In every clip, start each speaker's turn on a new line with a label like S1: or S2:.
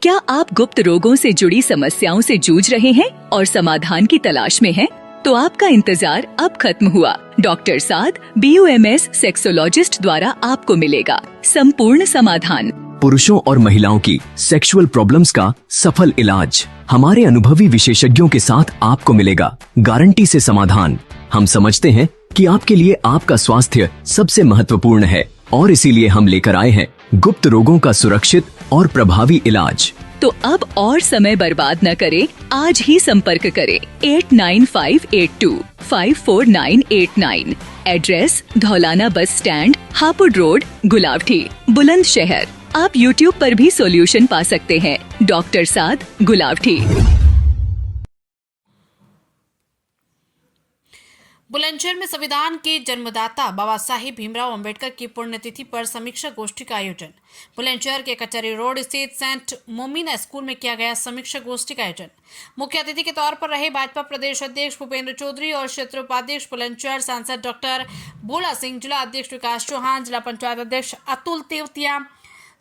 S1: क्या आप गुप्त रोगों से जुड़ी समस्याओं से जूझ रहे हैं और समाधान की तलाश में हैं? तो आपका इंतजार अब खत्म हुआ। डॉक्टर साद BUMS सेक्सोलॉजिस्ट द्वारा आपको मिलेगा संपूर्ण समाधान।
S2: पुरुषों और महिलाओं की सेक्सुअल प्रॉब्लम्स का सफल इलाज हमारे अनुभवी विशेषज्ञों के साथ आपको मिलेगा गारंटी से समाधान। हम समझते हैं कि आपके लिए आपका स्वास्थ्य सबसे महत्वपूर्ण है और इसीलिए हम लेकर आए हैं गुप्त रोगों का सुरक्षित और प्रभावी इलाज।
S1: तो अब और समय बर्बाद न करें, आज ही संपर्क करें 8958254989। Address Dhaulana bus stand, Hapur road, Gulaothi, Bulandshahr. आप YouTube पर भी सॉल्यूशन पा सकते हैं। डॉक्टर साद, गुलावटी।
S3: बुलंदशहर में संविधान के जन्मदाता बाबा साहिब भीमराव अंबेडकर की पुण्यतिथि पर समीक्षा गोष्ठी का आयोजन। बुलंदशहर के कचहरी रोड स्थित सेंट मोमिना स्कूल में किया गया समीक्षा गोष्ठी का आयोजन। मुख्य अतिथि के तौर पर रहे भाजपा प्रदेश अध्यक्ष भूपेंद्र चौधरी और क्षेत्र उपाध्यक्ष बुलंदशहर सांसद डॉक्टर भोला सिंह, जिला अध्यक्ष विकास चौहान, जिला पंचायत अध्यक्ष अतुल तेवतिया,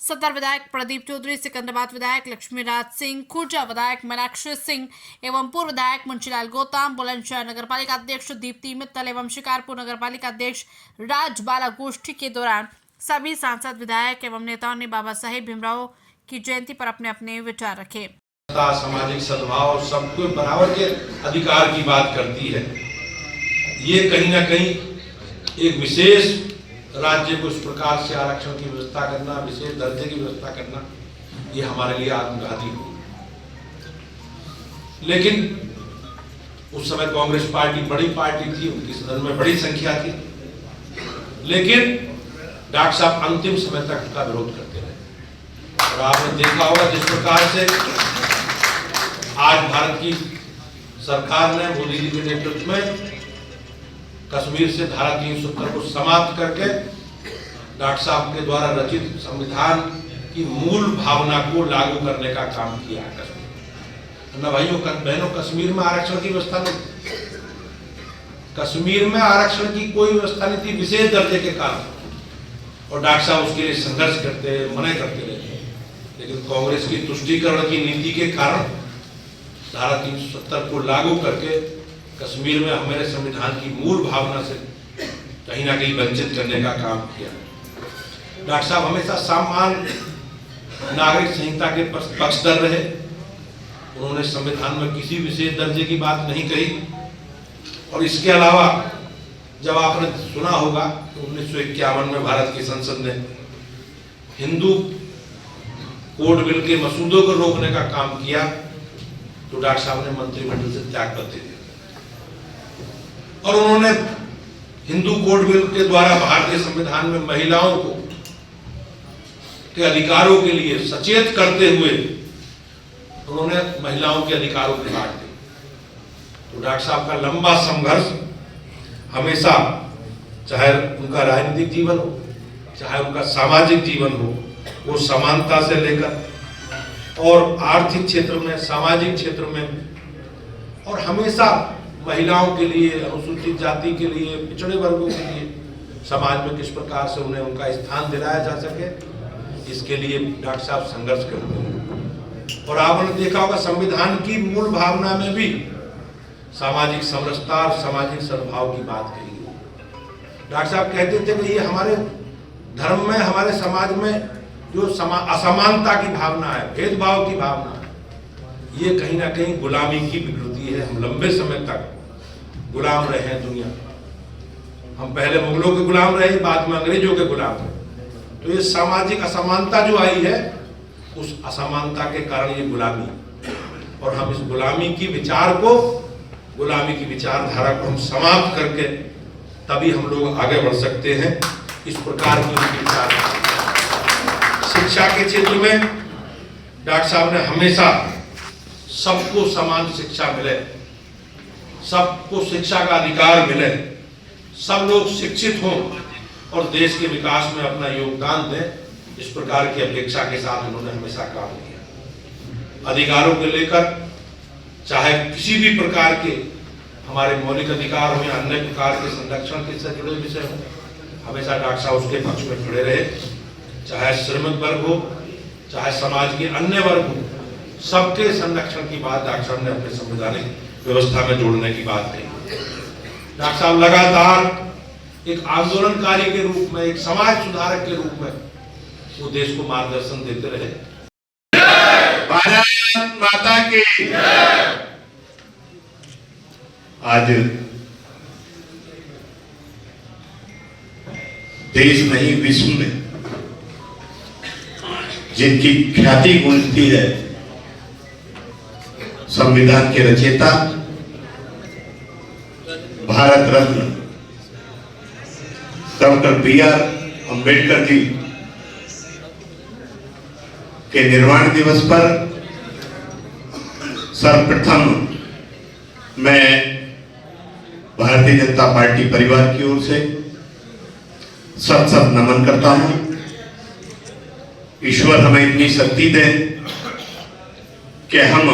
S3: सदर विधायक प्रदीप चौधरी, सिकंदराबाद विधायक लक्ष्मीराज सिंह, खुर्जा विधायक मीनाक्षी सिंह एवं पूर्व विधायक मुंशीलाल गौतम, बुलंदशहर नगरपालिका अध्यक्ष दीप्ति मित्तल एवं शिकारपुर नगरपालिका अध्यक्ष राजबाला। गोष्ठी के दौरान सभी सांसद, विधायक एवं नेताओं ने बाबा साहेब भीमराव की जयंती पर अपने अपने विचार रखे।
S4: सामाजिक सद्भाव, सबको बराबर के अधिकार की बात करती है। ये कहीं ना कहीं एक विशेष राज्य को इस प्रकार से आरक्षण की व्यवस्था करना, विशेष दर्जे की व्यवस्था करना, ये हमारे लिए आत्मघाती हो। लेकिन उस समय कांग्रेस पार्टी बड़ी पार्टी थी, उनकी सदन में बड़ी संख्या थी, लेकिन डॉक्टर साहब अंतिम समय तक उनका विरोध करते रहे। और आपने देखा होगा जिस प्रकार से आज भारत की सरकार ने मोदी जी के नेतृत्व में कश्मीर से धारा 370 को समाप्त करके डॉक्टर साहब के द्वारा रचित संविधान की मूल भावना को लागू करने का काम किया है। कश्मीर न भाइयों बहनों, कश्मीर में आरक्षण की व्यवस्था नहीं, कश्मीर में आरक्षण की कोई व्यवस्था नहीं थी विशेष दर्जे के कारण। और डॉक्टर साहब उसके लिए संघर्ष करते, मना करते रहे। लेकिन कांग्रेस की तुष्टीकरण की नीति के कारण धारा 370 को लागू करके कश्मीर में हमारे संविधान की मूल भावना से कहीं ना कहीं वंचित करने का काम किया। डॉक्टर साहब हमेशा सामान्य नागरिक संहिता के पक्षधर रहे। उन्होंने संविधान में किसी विशेष दर्जे की बात नहीं कही। और इसके अलावा जब आपने सुना होगा तो 1951 में भारत की संसद ने हिंदू कोड बिल के मसूदों को रोकने का काम किया, तो डॉक्टर साहब ने मंत्रिमंडल से त्यागपत्र दिया। और उन्होंने हिंदू कोड बिल के द्वारा भारतीय संविधान में महिलाओं को के अधिकारों के लिए सचेत करते हुए उन्होंने महिलाओं के अधिकारों की बात की। तो डॉक्टर साहब का लंबा संघर्ष हमेशा, चाहे उनका राजनीतिक जीवन हो, चाहे उनका सामाजिक जीवन हो, वो समानता से लेकर और आर्थिक क्षेत्र में, सामाजिक क्षेत्र में, और हमेशा महिलाओं के लिए, अनुसूचित जाति के लिए, पिछड़े वर्गों के लिए समाज में किस प्रकार से उन्हें उनका स्थान दिलाया जा सके, इसके लिए डॉक्टर साहब संघर्ष करते हैं। और आपने देखा होगा संविधान की मूल भावना में भी सामाजिक समरसता और सामाजिक सद्भाव की बात कही गई। डॉक्टर साहब कहते थे कि ये हमारे धर्म में, हमारे समाज में जो असमानता की भावना है, भेदभाव की भावना है, ये कहीं ना कहीं गुलामी की विकृति है। हम लंबे समय तक गुलाम रहे हैं दुनिया। हम पहले मुगलों के गुलाम रहे, बाद में अंग्रेजों के गुलाम रहे। तो ये सामाजिक असमानता जो आई है, उस असमानता के कारण ये गुलामी, और हम इस गुलामी की विचारधारा को हम समाप्त करके तभी हम लोग आगे बढ़ सकते हैं। इस प्रकार की उनकी विचारधारा। शिक्षा के क्षेत्र में डॉक्टर साहब ने हमेशा सबको समान शिक्षा मिले, सबको शिक्षा का अधिकार मिले, सब लोग शिक्षित हों और देश के विकास में अपना योगदान दें, इस प्रकार की अपेक्षा के साथ उन्होंने हमेशा काम किया। अधिकारों को लेकर चाहे किसी भी प्रकार के हमारे मौलिक अधिकार हो या अन्य प्रकार के संरक्षण के से जुड़े विषय हो, हमेशा डॉक्टर साहब उसके पक्ष में खड़े रहे। चाहे श्रमिक वर्ग हो, चाहे समाज के अन्य वर्ग हो, सबके संरक्षण की बात डॉक्टर साहब ने अपने संवैधानिक व्यवस्था में जोड़ने की बात कही। डॉक्टर साहब लगातार एक आंदोलनकारी के रूप में, एक समाज सुधारक के रूप में वो देश को मार्गदर्शन देते रहे।
S5: भारत माता की आज देश नहीं विश्व में जिनकी ख्याति गूंजती है, संविधान के रचयिता भारत रत्न डॉक्टर B.R. अम्बेडकर जी के निर्वाण दिवस पर सर्वप्रथम मैं भारतीय जनता पार्टी परिवार की ओर से सत नमन करता हूं। ईश्वर हमें इतनी शक्ति दे कि हम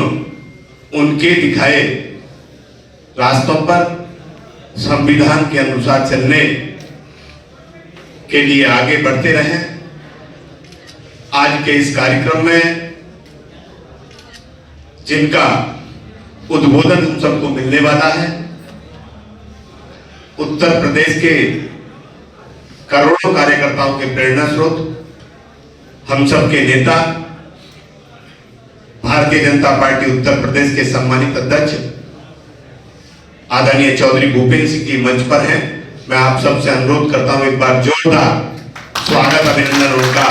S5: उनके दिखाए रास्तों पर संविधान के अनुसार चलने के लिए आगे बढ़ते रहें। आज के इस कार्यक्रम में जिनका उद्बोधन हम सबको मिलने वाला है, उत्तर प्रदेश के करोड़ों कार्यकर्ताओं के प्रेरणा स्रोत, हम सबके नेता, भारतीय जनता पार्टी उत्तर प्रदेश के सम्मानित अध्यक्ष आदरणीय चौधरी भूपेंद्र सिंह जी मंच पर हैं। मैं आप सबसे अनुरोध करता हूं, एक बार जोरदार स्वागत अभिनंदन उनका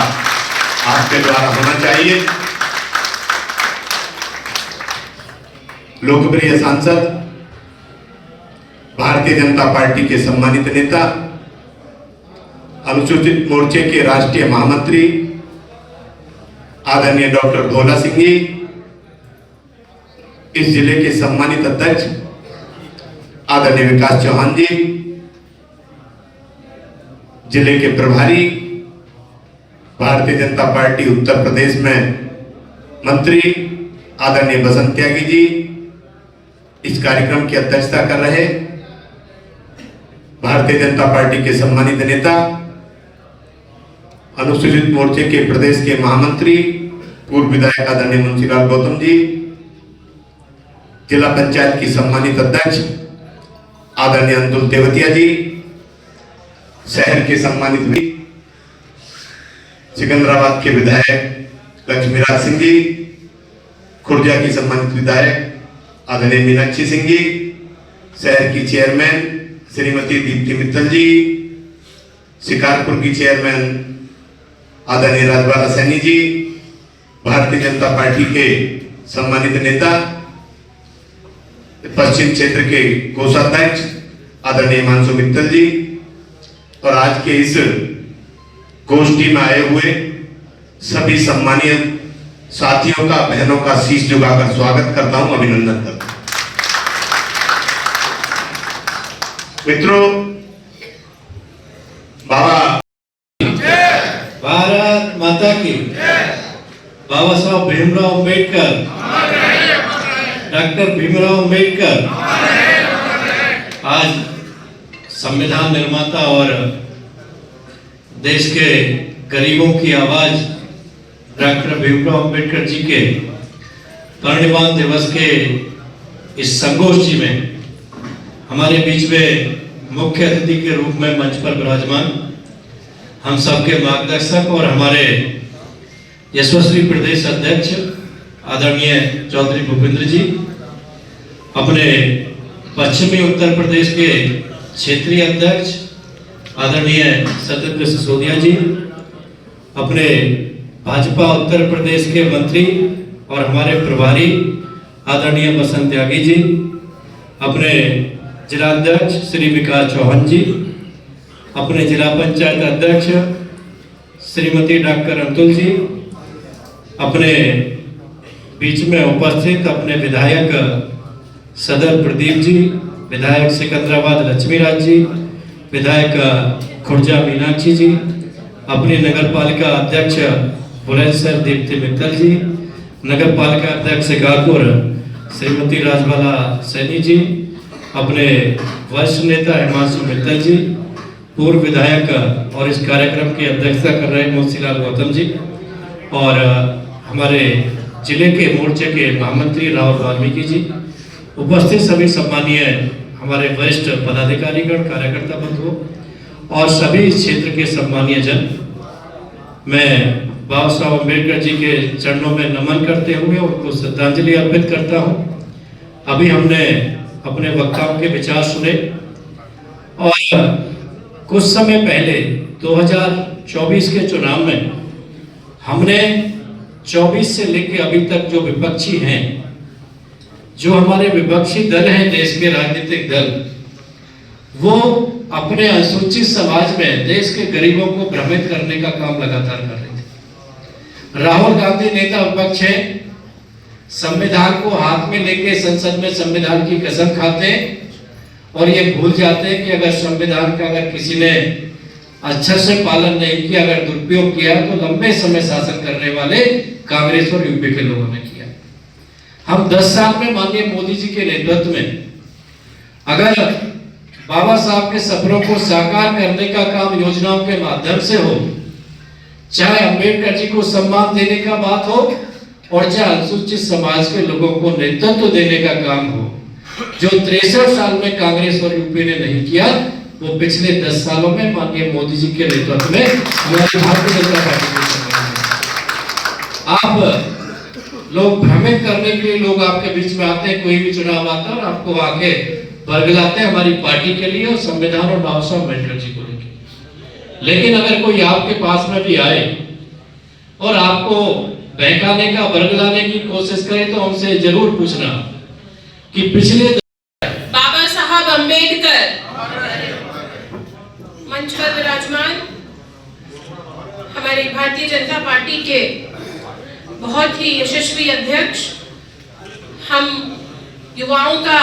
S5: आपके द्वारा होना चाहिए। लोकप्रिय सांसद, भारतीय जनता पार्टी के सम्मानित नेता, अनुसूचित मोर्चे के राष्ट्रीय महामंत्री आदरणीय डॉक्टर भोला सिंह जी, इस जिले के सम्मानित अध्यक्ष आदरणीय विकास चौहान जी, जिले के प्रभारी भारतीय जनता पार्टी उत्तर प्रदेश में मंत्री आदरणीय बसंत त्यागी जी, इस कार्यक्रम की अध्यक्षता कर रहे भारतीय जनता पार्टी के सम्मानित नेता, अनुसूचित मोर्चे के प्रदेश के महामंत्री पूर्व विधायक आदरणीय मुंशीलाल गौतम जी, जिला पंचायत की सम्मानित अध्यक्ष आदरणीय अंतुल तेवतिया जी, शहर के सम्मानित सिकंदराबाद के विधायक लक्ष्मीराज सिंह जी, खुर्जा की सम्मानित विधायक आदरणीय मीनाक्षी सिंह जी, शहर की चेयरमैन श्रीमती दीप्ति मित्तल जी, शिकारपुर की चेयरमैन आदरणीय राजबाला सैनी जी, भारतीय जनता पार्टी के सम्मानित नेता पश्चिम क्षेत्र के कोषाध्यक्ष आदरणीय हिमांशु मित्तल जी, और आज के इस गोष्ठी में आए हुए सभी सम्मानीय साथियों का, बहनों का शीश झुकाकर स्वागत करता हूं, अभिनंदन करता हूं। मित्रों, बाबा
S6: भारत माता की, बाबा साहब भीमराव अम्बेडकर, डॉक्टर भीमराव अम्बेडकर आज संविधान निर्माता और देश के गरीबों की आवाज डॉक्टर भीमराव अम्बेडकर जी के परिनिर्वाण दिवस के इस संगोष्ठी में हमारे बीच में मुख्य अतिथि के रूप में मंच पर विराजमान हम सबके मार्गदर्शक और हमारे यशस्वी प्रदेश अध्यक्ष आदरणीय चौधरी भूपेंद्र जी, अपने पश्चिमी उत्तर प्रदेश के क्षेत्रीय अध्यक्ष आदरणीय सत्येंद्र सिसोदिया जी, अपने भाजपा उत्तर प्रदेश के मंत्री और हमारे प्रभारी आदरणीय बसंत त्यागी जी, अपने जिलाध्यक्ष श्री विकास चौहान जी, अपने जिला पंचायत अध्यक्ष श्रीमती डॉक्टर अंतुल जी, अपने बीच में उपस्थित अपने विधायक सदर प्रदीप जी, विधायक सिकंदराबाद लक्ष्मीराज जी, विधायक खुर्जा मीनाक्षी जी, अपने नगर पालिका अध्यक्ष बुलंदशहर दीप्ति मित्तल जी, नगर पालिका अध्यक्ष शिकारपुर श्रीमती राजबाला सैनी जी, अपने वरिष्ठ नेता हिमांशु मित्तल जी, पूर्व विधायक और इस कार्यक्रम की अध्यक्षता कर रहे मुंशीलाल गौतम जी, और हमारे जिले के मोर्चे के महामंत्री राहुल वाल्मीकि जी, उपस्थित सभी सम्मानीय हमारे वरिष्ठ पदाधिकारीगण, कार्यकर्ता बंधुओं और सभी इस क्षेत्र के सम्मानीय जन, मैं बाबा साहब अम्बेडकर जी के चरणों में नमन करते हुए उनको श्रद्धांजलि अर्पित करता हूं। अभी हमने अपने वक्ताओं के विचार सुने और कुछ समय पहले 2024 के चुनाव में हमने 24 से लेकर अभी तक जो विपक्षी हैं, जो हमारे विपक्षी दल हैं, देश के राजनीतिक दल, वो अपने अनुसूचित समाज में देश के गरीबों को भ्रमित करने का काम लगातार कर रहे थे। राहुल गांधी नेता विपक्ष है, संविधान को हाथ में लेके संसद में संविधान की कसम खाते हैं और ये भूल जाते हैं कि अगर संविधान का अगर किसी ने अच्छे से पालन नहीं किया, अगर दुरुपयोग किया, तो लंबे समय शासन करने वाले कांग्रेस और यूपी के लोगों ने किया। हम 10 साल में माननीय मोदी जी के नेतृत्व में अगर बाबा साहब के सपनों को साकार करने का काम योजनाओं के माध्यम से हो, चाहे अम्बेडकर जी को सम्मान देने का बात हो और चाहे अनुसूचित समाज के लोगों को नेतृत्व देने का काम हो, जो 63 साल में कांग्रेस और यूपी ने नहीं किया, वो पिछले 10 सालों में माननीय मोदी जी के नेतृत्व में हमारी भारतीय जनता पार्टी ने किया। आप लोग भ्रमित करने के लिए लोग आपके बीच में आते हैं, कोई भी चुनाव आता है और आपको आके बरगलाते हैं हमारी पार्टी के लिए और संविधान और बाबा साहब अम्बेडकर जी को लेकर। लेकिन अगर कोई आपके पास में भी आए और आपको बहकाने का, बरगलाने की कोशिश करे, तो हमसे जरूर पूछना कि पिछले
S7: बाबा साहब अम्बेडकर मंच पर विराजमान हमारी भारतीय जनता पार्टी के बहुत ही यशस्वी अध्यक्ष, हम युवाओं का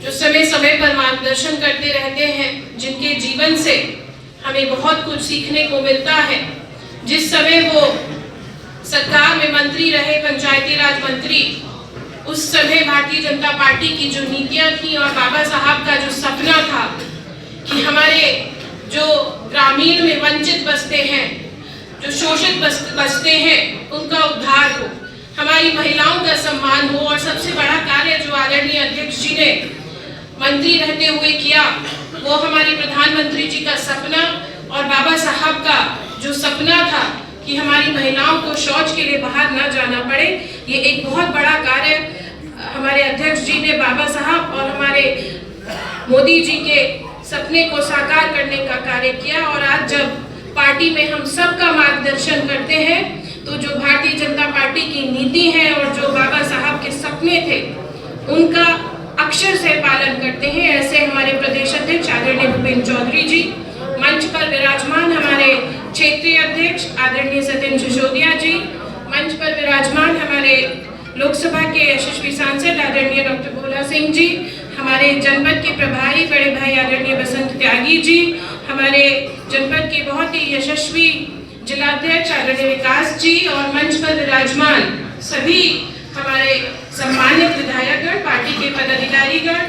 S7: जो समय समय पर मार्गदर्शन करते रहते हैं, जिनके जीवन से हमें बहुत कुछ सीखने को मिलता है। जिस समय वो सरकार में मंत्री रहे, पंचायती राज मंत्री, उस समय भारतीय जनता पार्टी की जो नीतियां थी और बाबा साहब का जो सपना था कि हमारे जो ग्रामीण में वंचित बसते हैं, जो शोषित बसते हैं, उनका उद्धार हो, हमारी महिलाओं का सम्मान हो, और सबसे बड़ा कार्य जो आदरणीय अध्यक्ष जी ने मंत्री रहते हुए किया, वो हमारे प्रधानमंत्री जी का सपना और बाबा साहब का जो सपना था कि हमारी महिलाओं को शौच के लिए बाहर न जाना पड़े, ये एक बहुत बड़ा कार्य हमारे अध्यक्ष जी ने बाबा साहब और हमारे मोदी जी के सपने को साकार करने का कार्य किया। और आज जब पार्टी में हम सबका मार्गदर्शन करते हैं, तो जो भारतीय जनता पार्टी की नीति है और जो बाबा साहब के सपने थे, उनका अक्षर से पालन करते हैं। ऐसे हमारे प्रदेश अध्यक्ष आदरणीय भूपेंद्र चौधरी जी, मंच पर विराजमान हमारे क्षेत्रीय अध्यक्ष आदरणीय सत्येंद्र सिसोदिया जी, मंच पर विराजमान हमारे लोकसभा के यशस्वी सांसद आदरणीय डॉक्टर भोला सिंह जी, हमारे जनपद के प्रभारी बड़े भाई आदरणीय बसंत त्यागी जी, हमारे जनपद के बहुत ही यशस्वी जिलाध्यक्ष आदरणीय विकास जी, और मंच पर विराजमान सभी हमारे सम्मानित विधायकगण, पार्टी के पदाधिकारीगण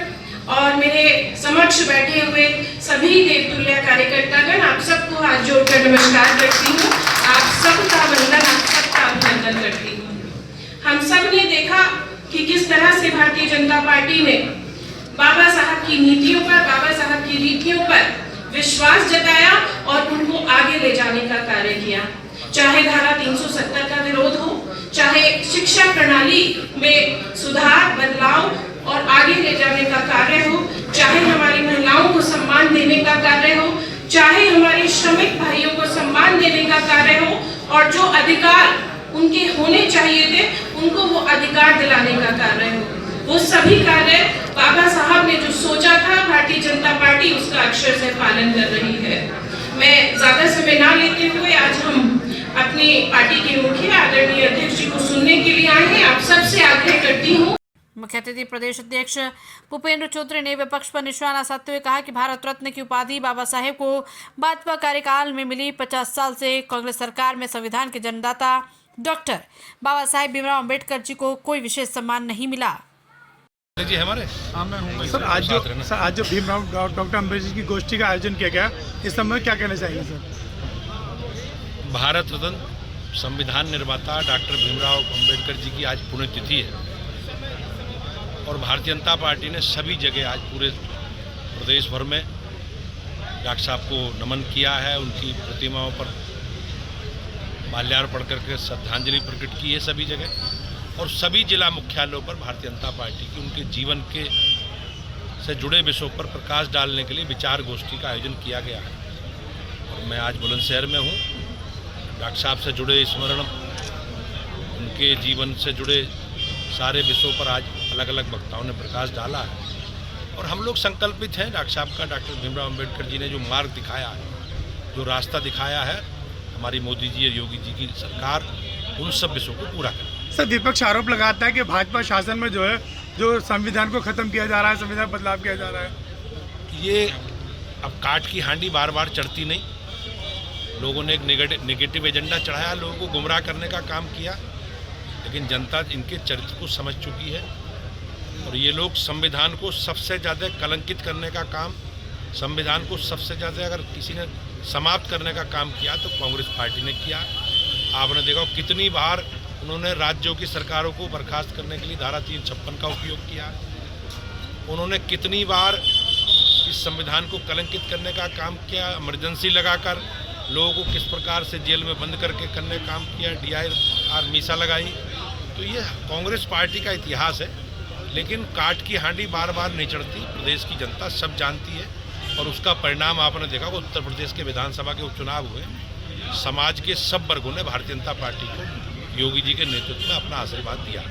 S7: और मेरे समक्ष बैठे हुए सभी देवतुल्य कार्यकर्तागण, आप सबको हाथ जोड़कर नमस्कार करती हूँ। आप सबका वंदन, आप सबका अभिनंदन करती हूँ। हम सब ने देखा कि किस तरह से भारतीय जनता पार्टी ने बाबा साहब की नीतियों पर, बाबा साहब की रीतियों पर विश्वास जताया और उनको आगे ले जाने का कार्य किया। चाहे धारा 370 का विरोध हो, चाहे शिक्षा प्रणाली में सुधार, बदलाव और आगे ले जाने का कार्य हो, चाहे हमारी महिलाओं को सम्मान देने का कार्य हो, चाहे हमारे श्रमिक भाइयों को सम्मान देने का कार्य हो, और जो अधिकार उनके होने चाहिए थे, उनको वो अधिकार दिलाने का कार्य हो, वो सभी कार्य बाबा साहब ने जो सोचा था, भारतीय जनता पार्टी उसका अक्षर से पालन कर रही है। मैं ज्यादा समय ना लेते हुए आज हम अपनी पार्टी के मुखिया आदरणीय अध्यक्ष जी को सुनने के लिए आए हैं। आप सबसे आग्रह करती हूँ।
S3: मुख्य अतिथि प्रदेश अध्यक्ष भूपेंद्र चौधरी ने विपक्ष पर निशाना साधते हुए कहा कि भारत रत्न की उपाधि बाबा साहेब को भाजपा कार्यकाल में मिली। 50 साल से कांग्रेस सरकार में संविधान के जन्मदाता डॉक्टर बाबा साहेब भीमराव अम्बेडकर जी को कोई विशेष सम्मान नहीं मिला।
S8: जी हमारे सर आज जो भीमराव डॉक्टर अम्बेडकर जी की गोष्ठी का आयोजन किया गया, इस समय क्या कहना चाहिए सर?
S9: भारत रत्न
S4: संविधान निर्माता डॉक्टर भीमराव अंबेडकर जी की आज पुण्यतिथि है और भारतीय जनता पार्टी ने सभी जगह आज पूरे प्रदेश भर में डॉक्टर साहब को नमन किया है, उनकी प्रतिमाओं पर माल्यार्पण करके श्रद्धांजलि प्रकट की है सभी जगह। और सभी जिला मुख्यालयों पर भारतीय जनता पार्टी की उनके जीवन के से जुड़े विषयों पर प्रकाश डालने के लिए विचार गोष्ठी का आयोजन किया गया है। और मैं आज बुलंदशहर में हूँ। डॉक्टर साहब से जुड़े स्मरण, उनके जीवन से जुड़े सारे विषयों पर आज अलग अलग वक्ताओं ने प्रकाश डाला है और हम लोग संकल्पित हैं डॉक्टर साहब का, डॉक्टर भीमराव अंबेडकर जी ने जो मार्ग दिखाया है, जो रास्ता दिखाया है, हमारी मोदी जी और योगी जी की सरकार उन सब विषयों को पूरा करे।
S8: सर, विपक्ष आरोप लगाता है कि भाजपा शासन में जो है जो संविधान को खत्म किया जा रहा है, संविधान बदलाव किया जा रहा है।
S4: ये अब काट की हांडी बार बार चढ़ती नहीं। लोगों ने एक नेगेटिव एजेंडा चढ़ाया, लोगों को गुमराह करने का काम किया, लेकिन जनता इनके चरित्र को समझ चुकी है और ये लोग संविधान को सबसे ज़्यादा कलंकित करने का काम, संविधान को सबसे ज़्यादा अगर किसी ने समाप्त करने का काम किया तो कांग्रेस पार्टी ने किया। आपने देखा कितनी बार उन्होंने राज्यों की सरकारों को बर्खास्त करने के लिए धारा 356 का उपयोग किया। उन्होंने कितनी बार इस संविधान को कलंकित करने का काम किया, इमरजेंसी लगाकर लोगों को किस प्रकार से जेल में बंद करके करने का काम किया, DIR मीसा लगाई। तो ये कांग्रेस पार्टी का इतिहास है, लेकिन काट की हांडी बार बार नहीं चढ़ती। प्रदेश की जनता सब जानती है और उसका परिणाम आपने देखा कि उत्तर प्रदेश के विधानसभा के उपचुनाव हुए, समाज के सब वर्गों ने भारतीय जनता पार्टी को योगी जी के नेतृत्व में अपना आशीर्वाद दिया।